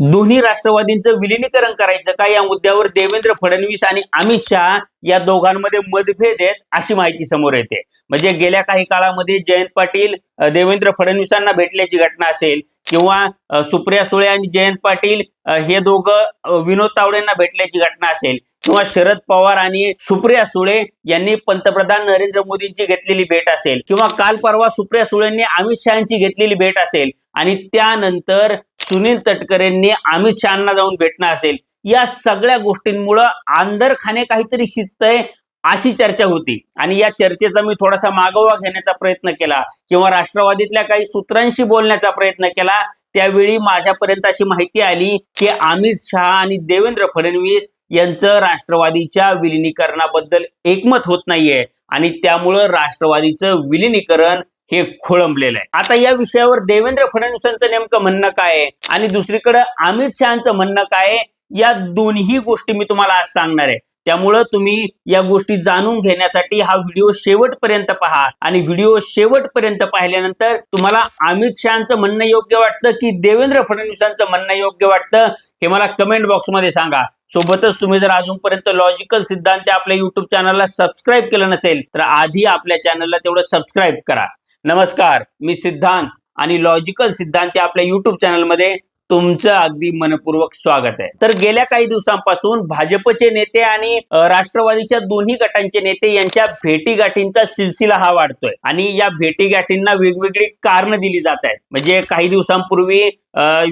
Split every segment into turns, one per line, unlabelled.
दोन्ही राष्ट्रवादींचं विलिनीकरण करायचं का, या मुद्द्यावर देवेंद्र फडणवीस आणि अमित शहा या दोघांमध्ये मतभेद आहेत अशी माहिती समोर येते. म्हणजे गेल्या काही काळामध्ये जयंत पाटील देवेंद्र फडणवीसांना भेटल्याची घटना असेल, किंवा सुप्रिया सुळे आणि जयंत पाटील हे दोघं विनोद तावडेंना भेटल्याची घटना असेल, किंवा शरद पवार आणि सुप्रिया सुळे यांनी पंतप्रधान नरेंद्र मोदींची घेतलेली भेट असेल, किंवा काल परवा सुप्रिया सुळेंनी अमित शहांची घेतलेली भेट असेल, आणि त्यानंतर सुनील तटकरेंनी अमित शहांना जाऊन भेटणं असेल. या सगळ्या गोष्टींमुळे आंदरखाने काहीतरी शिजतंय अशी चर्चा होती. आणि या चर्चेचा मी थोडासा मागोवा घेण्याचा प्रयत्न केला, किंवा राष्ट्रवादीतल्या काही सूत्रांशी बोलण्याचा प्रयत्न केला. त्यावेळी माझ्यापर्यंत अशी माहिती आली की अमित शहा आणि देवेंद्र फडणवीस यांचं राष्ट्रवादीच्या विलिनीकरणाबद्दल एकमत होत नाहीये, आणि त्यामुळं राष्ट्रवादीचं विलिनीकरण हे खोळंबलेलं आहे. आता या विषयावर देवेंद्र फडणवीसांचं नेमकं म्हणणं काय आहे आणि दुसरीकडे अमित शहांचं म्हणणं काय आहे, या दोन्ही गोष्टी मी तुम्हाला आज सांगणार आहे. त्यामुळं तुम्ही या गोष्टी जाणून घेण्यासाठी हा व्हिडिओ शेवटपर्यंत पहा, आणि व्हिडिओ शेवटपर्यंत पाहिल्यानंतर तुम्हाला अमित शहांचं म्हणणं योग्य वाटतं की देवेंद्र फडणवीसांचं म्हणणं योग्य वाटतं हे मला कमेंट बॉक्समध्ये सांगा. सोबतच तुम्ही जर अजूनपर्यंत लॉजिकल सिद्धांत आपल्या युट्यूब चॅनलला सबस्क्राईब केलं नसेल तर आधी आपल्या चॅनलला तेवढं सबस्क्राईब करा. नमस्कार, मी सिद्धांत आणि लॉजिकल सिद्धांत आपल्या युट्यूब चॅनलमध्ये तुमचं अगदी मनपूर्वक स्वागत आहे. तर गेल्या काही दिवसांपासून भाजपचे नेते आणि राष्ट्रवादीच्या दोन्ही गटांचे नेते यांच्या भेटीगाठींचा सिलसिला हा वाढतोय, आणि या भेटीगाठींना वेगवेगळी कारणं दिली जात आहेत. म्हणजे काही दिवसांपूर्वी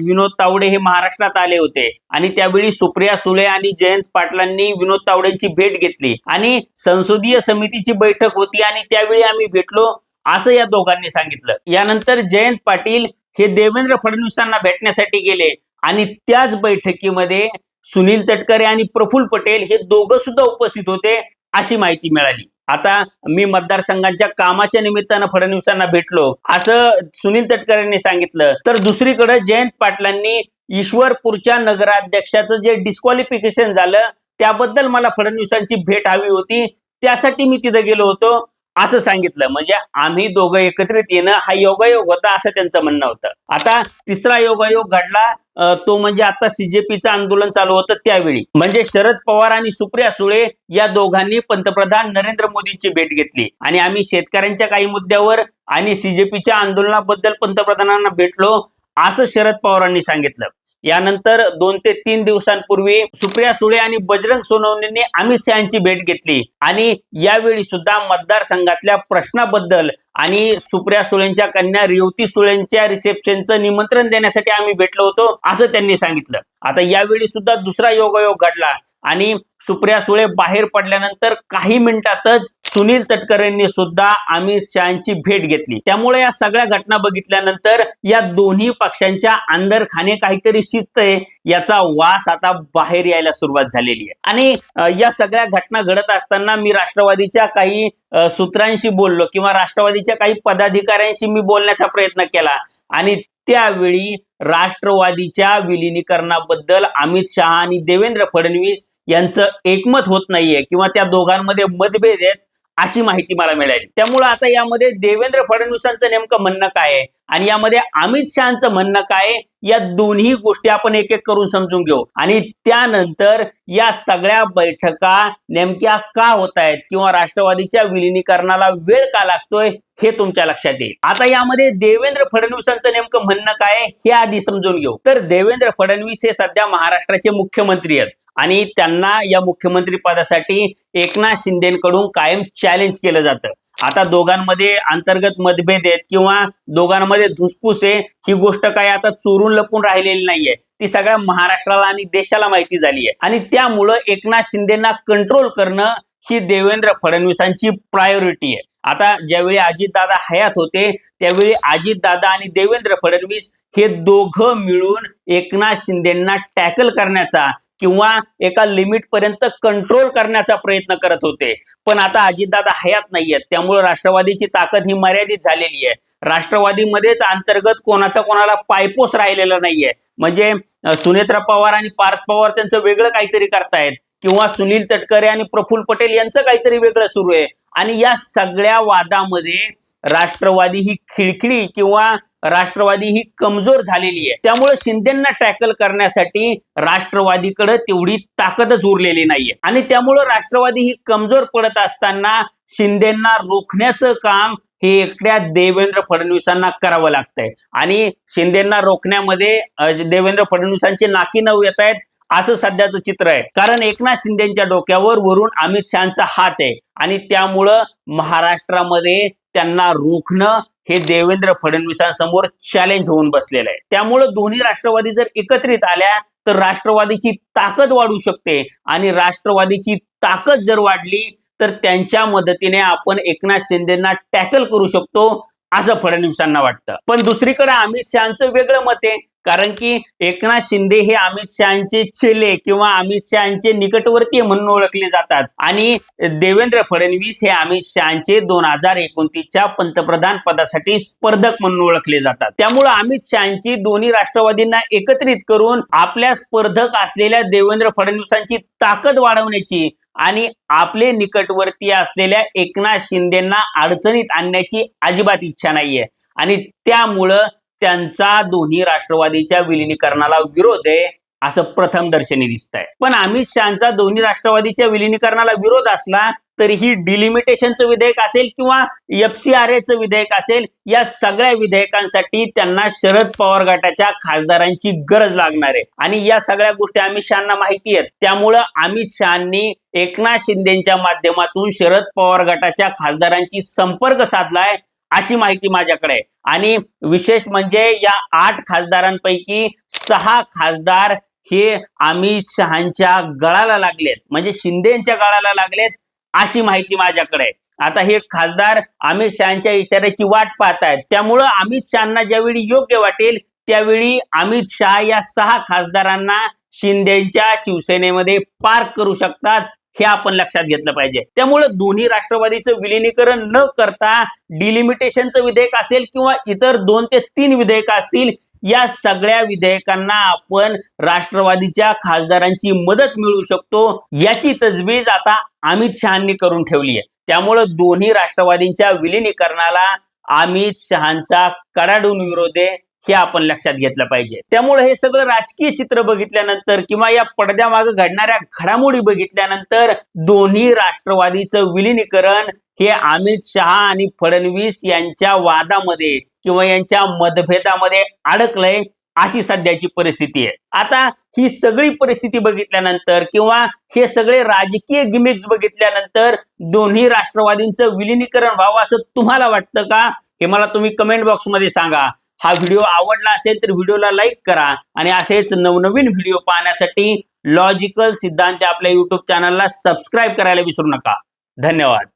विनोद तावडे हे महाराष्ट्रात आले होते, आणि त्यावेळी सुप्रिया सुळे आणि जयंत पाटलांनी विनोद तावडेंची भेट घेतली, आणि संसदीय समितीची बैठक होती आणि त्यावेळी आम्ही भेटलो असं या दोघांनी सांगितलं. यानंतर जयंत पाटील हे देवेंद्र फडणवीसांना भेटण्यासाठी गेले, आणि त्याच बैठकीमध्ये सुनील तटकरे आणि प्रफुल्ल पटेल हे दोघं सुद्धा उपस्थित होते अशी माहिती मिळाली. आता मी मतदारसंघांच्या कामाच्या निमित्तानं फडणवीसांना भेटलो असं सुनील तटकरेंनी सांगितलं, तर दुसरीकडे जयंत पाटलांनी ईश्वरपूरच्या नगराध्यक्षाचं जे डिस्क्वालिफिकेशन झालं त्याबद्दल मला फडणवीसांची भेट हवी होती, त्यासाठी मी तिथे गेलो होतो असं सांगितलं. म्हणजे आम्ही दोघं एकत्रित येणं हा योगायोग होता असं त्यांचं म्हणणं होतं. आता तिसरा योगायोग घडला तो म्हणजे आता सीजेपीचं आंदोलन चालू होतं त्यावेळी, म्हणजे शरद पवार आणि सुप्रिया सुळे या दोघांनी पंतप्रधान नरेंद्र मोदींची भेट घेतली, आणि आम्ही शेतकऱ्यांच्या काही मुद्द्यावर आणि सीजेपीच्या आंदोलनाबद्दल पंतप्रधानांना भेटलो असं शरद पवारांनी सांगितलं. यानंतर 2 ते 3 दिवसांपूर्वी सुप्रिया सुळे आणि बजरंग सोनवणेंनी अमित शहांची भेट घेतली, आणि यावेळी सुद्धा मतदारसंघातल्या प्रश्नाबद्दल आणि सुप्रिया सुळेंच्या कन्या रेवती सुळेंच्या रिसेप्शनचं निमंत्रण देण्यासाठी आम्ही भेटलो होतो असं त्यांनी सांगितलं. आता यावेळी सुद्धा दुसरा योगायोग घडला, आणि सुप्रिया सुळे बाहेर पडल्यानंतर काही मिनिटातच सुनील तटकरेंनी सुद्धा अमित शहांची भेट घेतली. त्यामुळे या सगळ्या घटना बघितल्यानंतर या दोन्ही पक्षांच्या अंदरखाने काहीतरी शिजतंय याचा वास आता बाहेर यायला सुरुवात झालेली आहे. आणि या सगळ्या घटना घडत असताना मी राष्ट्रवादीच्या काही सूत्रांशी बोललो, किंवा राष्ट्रवादीच्या काही पदाधिकाऱ्यांशी मी बोलण्याचा प्रयत्न केला, आणि त्यावेळी राष्ट्रवादीच्या विलिनीकरणाबद्दल अमित शहा आणि देवेंद्र फडणवीस यांचं एकमत होत नाहीये, किंवा त्या दोघांमध्ये मतभेद आहेत अशी माहिती मला मिळाली. त्यामुळे आता यामध्ये देवेंद्र फडणवीसांचं नेमकं म्हणणं काय आहे आणि यामध्ये अमित शहांचं म्हणणं काय आहे, या दोन्ही गोष्टी आपण एक एक करून समजून घेऊ, आणि त्यानंतर या सगळ्या बैठका नेमक्या का होत आहेत, किंवा राष्ट्रवादीच्या विलिनीकरणाला वेळ का लागतोय हे तुमच्या लक्षात येईल. आता यामध्ये देवेंद्र फडणवीसांचं नेमकं म्हणणं काय आहे हे आधी समजून घेऊ. तर देवेंद्र फडणवीस हे सध्या महाराष्ट्राचे मुख्यमंत्री आहेत, आणि त्यांना या मुख्यमंत्री पदासाठी एकनाथ शिंदेकडून कायम चॅलेंज केलं जातं. आता दोघांमध्ये अंतर्गत मतभेद आहेत किंवा दोघांमध्ये धुसफूस आहे, ही गोष्ट काय आता चोरून लपून राहिलेली नाहीये, ती सगळ्या महाराष्ट्राला आणि देशाला माहिती झाली आहे. आणि त्यामुळं एकनाथ शिंदेना कंट्रोल करणं ही देवेंद्र फडणवीसांची प्रायोरिटी आहे. आता ज्यावेळी अजितदादा हयात होते त्यावेळी अजितदादा आणि देवेंद्र फडणवीस हे दोघं मिळून एकनाथ शिंदेना टॅकल करण्याचा किंवा एका लिमिट पर्यंत कंट्रोल करण्याचा प्रयत्न करत होते. पण आता अजितदादा हयात नाहीयेत, त्यामुळे राष्ट्रवादीची ताकद ही मर्यादित झालेली आहे. राष्ट्रवादीमध्येच अंतर्गत कोणाचा कोणाला पायपोस राहिलेला नाहीये. म्हणजे सुनेत्रा पवार आणि पार्थ पवार त्यांचं वेगळं काहीतरी करतायत, किंवा सुनील तटकरे आणि प्रफुल्ल पटेल यांचं काहीतरी वेगळं सुरू आहे. आणि या सगळ्या वादामध्ये राष्ट्रवादी ही खिळखिळी किंवा राष्ट्रवादी ही कमजोर झालेली आहे. त्यामुळे शिंदेंना टॅकल करण्यासाठी राष्ट्रवादीकडे तेवढी ताकदच उरलेली नाहीये आणि त्यामुळे राष्ट्रवादी ही कमजोर पडत असताना शिंदेंना रोखण्याचं काम हे एकट्या देवेंद्र फडणवीसांना करावं लागतंय आणि शिंदेंना रोखण्यामध्ये देवेंद्र फडणवीसांचे नाकी नऊ येत आहेत असं सध्याचं चित्र आहे. कारण एकनाथ शिंदेच्या डोक्यावर वरून अमित शहाचा हात आहे आणि त्यामुळं महाराष्ट्रामध्ये त्यांना रोखणं हे देवेंद्र फडणवीसांसमोर चॅलेंज होऊन बसलेलं आहे. त्यामुळं दोन्ही राष्ट्रवादी जर एकत्रित आल्या तर राष्ट्रवादीची ताकद वाढू शकते आणि राष्ट्रवादीची ताकद जर वाढली तर त्यांच्या मदतीने आपण एकनाथ शिंदेंना टॅकल करू शकतो असं फडणवीसांना वाटतं. पण दुसरीकडे अमित शहाचं वेगळं मत आहे. कारण की एकनाथ शिंदे हे अमित शहाचे चेले किंवा अमित शहाचे निकटवर्तीय म्हणून ओळखले जातात आणि देवेंद्र फडणवीस हे अमित शहाचे 2029च्या पंतप्रधान पदासाठी स्पर्धक म्हणून ओळखले जातात. त्यामुळे अमित शहाची दोन्ही राष्ट्रवादींना एकत्रित करून आपल्या स्पर्धक असलेल्या देवेंद्र फडणवीसांची ताकद वाढवण्याची आणि आपले निकटवर्तीय असलेल्या एकनाथ शिंदेंना अडचणीत आणण्याची अजिबात इच्छा नाहीये आणि त्यामुळं त्यांचा दोन्ही राष्ट्रवादीच्या विलिनीकरणाला विरोध आहे असं प्रथम दर्शनी दिसत आहे. पण अमित शहाचा दोन्ही राष्ट्रवादीच्या विलिनीकरणाला विरोध असला तरीही डिलिमिटेशनचं विधेयक असेल किंवा FCRA विधेयक असेल या सगळ्या विधेयकांसाठी त्यांना शरद पवार गटाच्या खासदारांची गरज लागणार आहे आणि या सगळ्या गोष्टी अमित शहांना माहिती आहेत. त्यामुळं अमित शहांनी एकनाथ शिंदेच्या माध्यमातून शरद पवार गटाच्या खासदारांची संपर्क साधलाय अशी माहिती माझ्याकडे आहे. आणि विशेष म्हणजे या 8 खासदारांपैकी 6 खासदार हे अमित शहांच्या गळाला लागलेत म्हणजे शिंदेच्या गळाला लागलेत अशी माहिती माझ्याकडे आहे. आता हे खासदार अमित शहांच्या इशाऱ्याची वाट पाहतायत. त्यामुळं अमित शहांना ज्यावेळी योग्य वाटेल त्यावेळी अमित शहा या 6 खासदारांना शिंदेच्या शिवसेनेमध्ये पार्क करू शकतात हे आपण लक्षात घेतलं पाहिजे. त्यामुळे दोन्ही राष्ट्रवादीचं विलिनीकरण न करता डिलिमिटेशनचं विधेयक असेल किंवा इतर 2 ते 3 विधेयक असतील या सगळ्या विधेयकांना आपण राष्ट्रवादीच्या खासदारांची मदत मिळू शकतो याची तजवीज आता अमित शहांनी करून ठेवली आहे. त्यामुळे दोन्ही राष्ट्रवादींच्या विलिनीकरणाला अमित शहांचा कडाडून विरोध आहे हे आपण लक्षात घेतलं पाहिजे. त्यामुळे हे सगळं राजकीय चित्र बघितल्यानंतर किंवा या पडद्यामागे घडणाऱ्या घडामोडी बघितल्यानंतर दोन्ही राष्ट्रवादीचं विलिनीकरण हे अमित शहा आणि फडणवीस यांच्या वादामध्ये किंवा यांच्या मतभेदामध्ये अडकलंय अशी सध्याची परिस्थिती आहे. आता ही सगळी परिस्थिती बघितल्यानंतर किंवा हे सगळे राजकीय गिमिक्स बघितल्यानंतर दोन्ही राष्ट्रवादींचं विलिनीकरण व्हावं असं तुम्हाला वाटतं का हे मला तुम्ही कमेंट बॉक्समध्ये सांगा. हा व्हिडिओ आवडला असेल तर व्हिडिओला लाईक करा आणि असेच नवनवीन व्हिडिओ पाहण्यासाठी लॉजिकल सिद्धांत आपल्या YouTube चॅनलला सबस्क्राईब करायला विसरू नका. धन्यवाद.